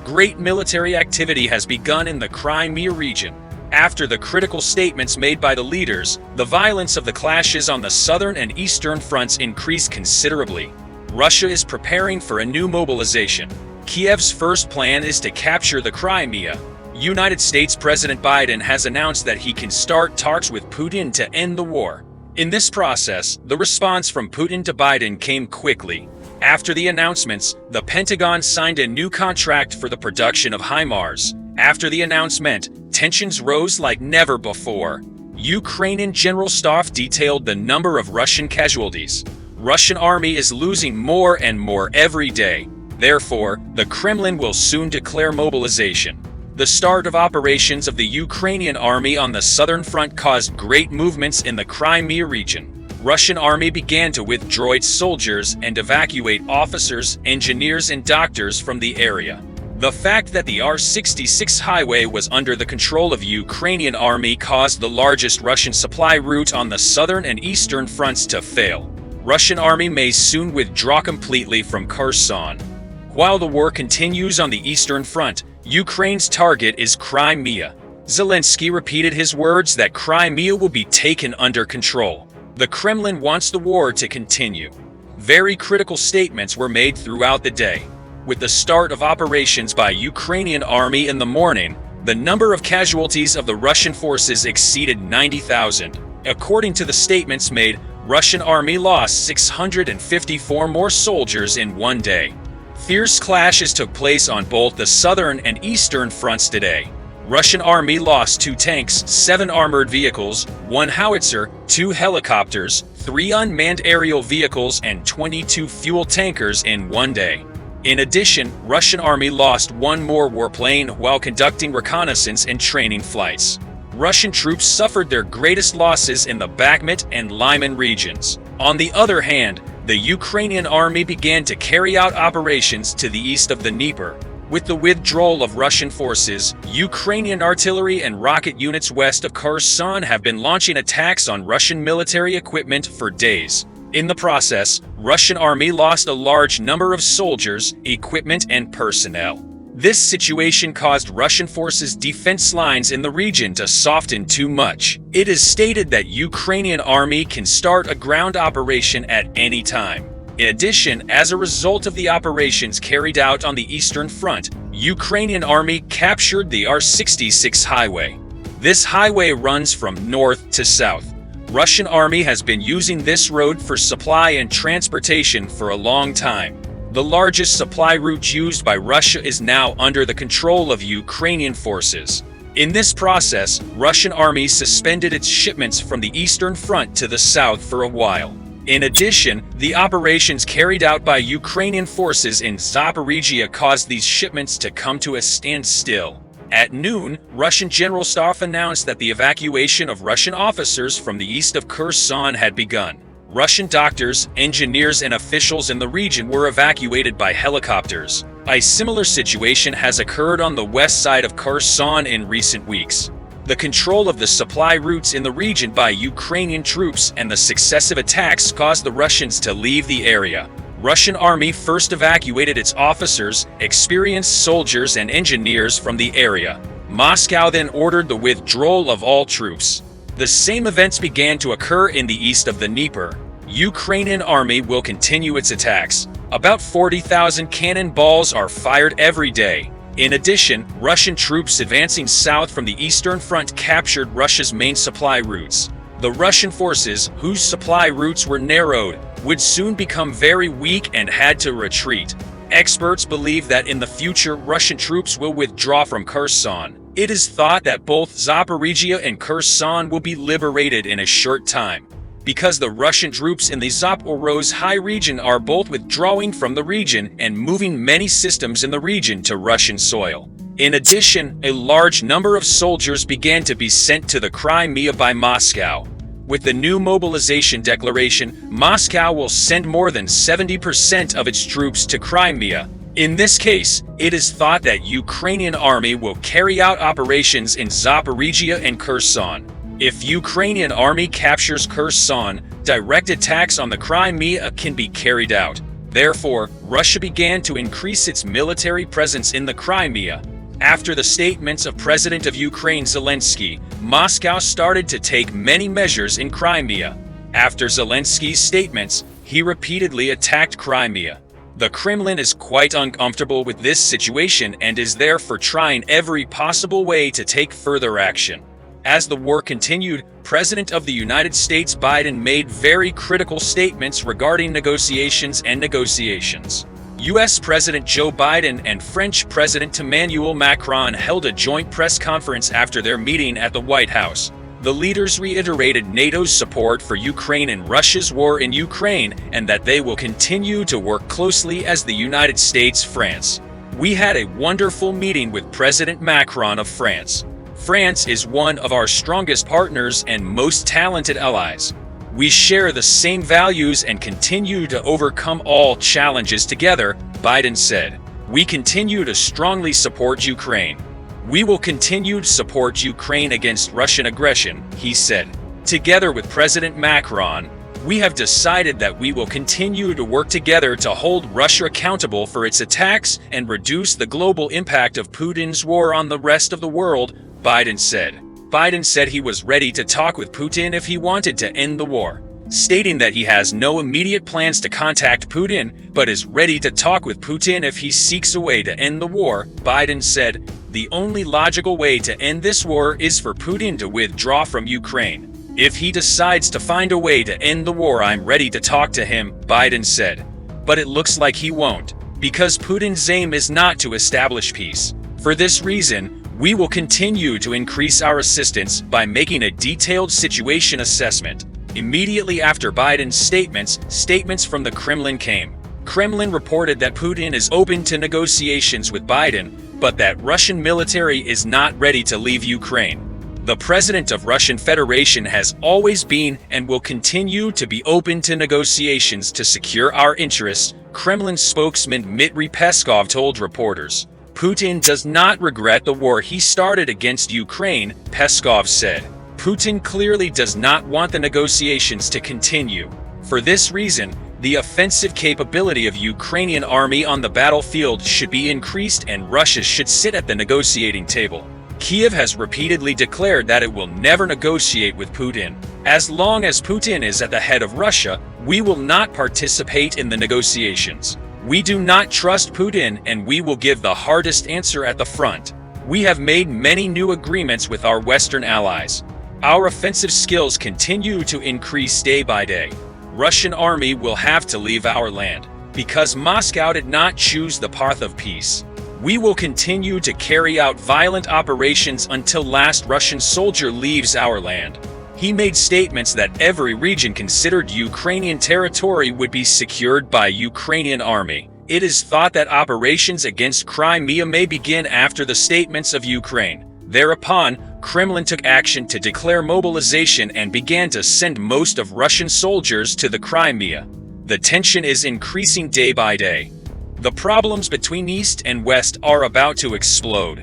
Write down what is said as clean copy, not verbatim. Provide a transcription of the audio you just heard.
great military activity has begun in the Crimea region. After the critical statements made by the leaders, the violence of the clashes on the southern and eastern fronts increased considerably. Russia is preparing for a new mobilization. Kiev's first plan is to capture the Crimea. United States President Biden has announced that he can start talks with Putin to end the war. In this process, the response from Putin to Biden came quickly. After the announcements, the Pentagon signed a new contract for the production of HIMARS. After the announcement, tensions rose like never before. Ukrainian General Staff detailed the number of Russian casualties. Russian army is losing more and more every day. Therefore, the Kremlin will soon declare mobilization. The start of operations of the Ukrainian army on the southern front caused great movements in the Crimea region. Russian army began to withdraw its soldiers and evacuate officers, engineers, and doctors from the area. The fact that the R-66 highway was under the control of Ukrainian army caused the largest Russian supply route on the southern and eastern fronts to fail. Russian army may soon withdraw completely from Kherson. While the war continues on the eastern front, Ukraine's target is Crimea. Zelensky repeated his words that Crimea will be taken under control. The Kremlin wants the war to continue. Very critical statements were made throughout the day. With the start of operations by Ukrainian army in the morning, the number of casualties of the Russian forces exceeded 90,000. According to the statements made, Russian army lost 654 more soldiers in one day. Fierce clashes took place on both the southern and eastern fronts today. Russian army lost 2 tanks, 7 armored vehicles, 1 howitzer, 2 helicopters, 3 unmanned aerial vehicles, and 22 fuel tankers in one day. In addition, Russian army lost 1 more warplane while conducting reconnaissance and training flights. Russian troops suffered their greatest losses in the Bakhmut and Lyman regions. On the other hand, the Ukrainian army began to carry out operations to the east of the Dnieper. With the withdrawal of Russian forces, Ukrainian artillery and rocket units west of Kherson have been launching attacks on Russian military equipment for days. In the process, Russian army lost a large number of soldiers, equipment, and personnel. This situation caused Russian forces' defense lines in the region to soften too much. It is stated that Ukrainian army can start a ground operation at any time. In addition, as a result of the operations carried out on the eastern front, Ukrainian army captured the R-66 highway. This highway runs from north to south. Russian army has been using this road for supply and transportation for a long time. The largest supply route used by Russia is now under the control of Ukrainian forces. In this process, Russian army suspended its shipments from the eastern front to the south for a while. In addition, the operations carried out by Ukrainian forces in Zaporizhia caused these shipments to come to a standstill. At noon, Russian General Staff announced that the evacuation of Russian officers from the east of Kherson had begun. Russian doctors, engineers, and officials in the region were evacuated by helicopters. A similar situation has occurred on the west side of Kherson in recent weeks. The control of the supply routes in the region by Ukrainian troops and the successive attacks caused the Russians to leave the area. Russian army first evacuated its officers, experienced soldiers, and engineers from the area. Moscow then ordered the withdrawal of all troops. The same events began to occur in the east of the Dnieper. Ukrainian army will continue its attacks. About 40,000 cannonballs are fired every day. In addition, Russian troops advancing south from the eastern front captured Russia's main supply routes. The Russian forces, whose supply routes were narrowed, would soon become very weak and had to retreat. Experts believe that in the future Russian troops will withdraw from Kherson. It is thought that both Zaporizhia and Kherson will be liberated in a short time, because the Russian troops in the Zaporozhye region are both withdrawing from the region and moving many systems in the region to Russian soil. In addition, a large number of soldiers began to be sent to the Crimea by Moscow. With the new mobilization declaration, Moscow will send more than 70% of its troops to Crimea. In this case, it is thought that Ukrainian army will carry out operations in Zaporizhia and Kherson. If Ukrainian army captures Kherson, direct attacks on the Crimea can be carried out. Therefore, Russia began to increase its military presence in the Crimea. After the statements of President of Ukraine Zelensky, Moscow started to take many measures in Crimea. After Zelensky's statements, he repeatedly attacked Crimea. The Kremlin is quite uncomfortable with this situation and is therefore trying every possible way to take further action. As the war continued, President of the United States Biden made very critical statements regarding negotiations. U.S. President Joe Biden and French President Emmanuel Macron held a joint press conference after their meeting at the White House. The leaders reiterated NATO's support for Ukraine and Russia's war in Ukraine, and that they will continue to work closely as the United States, France. We had a wonderful meeting with President Macron of France. France is one of our strongest partners and most talented allies. We share the same values and continue to overcome all challenges together, Biden said. We continue to strongly support Ukraine. We will continue to support Ukraine against Russian aggression, he said. Together with President Macron, we have decided that we will continue to work together to hold Russia accountable for its attacks and reduce the global impact of Putin's war on the rest of the world, Biden said. Biden said he was ready to talk with Putin if he wanted to end the war, stating that he has no immediate plans to contact Putin, but is ready to talk with Putin if he seeks a way to end the war. Biden said, "The only logical way to end this war is for Putin to withdraw from Ukraine. If he decides to find a way to end the war, I'm ready to talk to him," Biden said. But it looks like he won't, because Putin's aim is not to establish peace. For this reason, we will continue to increase our assistance by making a detailed situation assessment. Immediately after Biden's statements from the Kremlin came. Kremlin reported that Putin is open to negotiations with Biden, but that Russian military is not ready to leave Ukraine. The president of Russian Federation has always been and will continue to be open to negotiations to secure our interests, Kremlin spokesman Dmitry Peskov told reporters. Putin does not regret the war he started against Ukraine, Peskov said. Putin clearly does not want the negotiations to continue. For this reason, the offensive capability of Ukrainian army on the battlefield should be increased and Russia should sit at the negotiating table. Kiev has repeatedly declared that it will never negotiate with Putin. As long as Putin is at the head of Russia, we will not participate in the negotiations. We do not trust Putin and we will give the hardest answer at the front. We have made many new agreements with our Western allies. Our offensive skills continue to increase day by day. Russian army will have to leave our land, because Moscow did not choose the path of peace. We will continue to carry out violent operations until last Russian soldier leaves our land. He made statements that every region considered Ukrainian territory would be secured by Ukrainian army. It is thought that operations against Crimea may begin after the statements of Ukraine. Thereupon, Kremlin took action to declare mobilization and began to send most of Russian soldiers to the Crimea. The tension is increasing day by day. The problems between East and West are about to explode.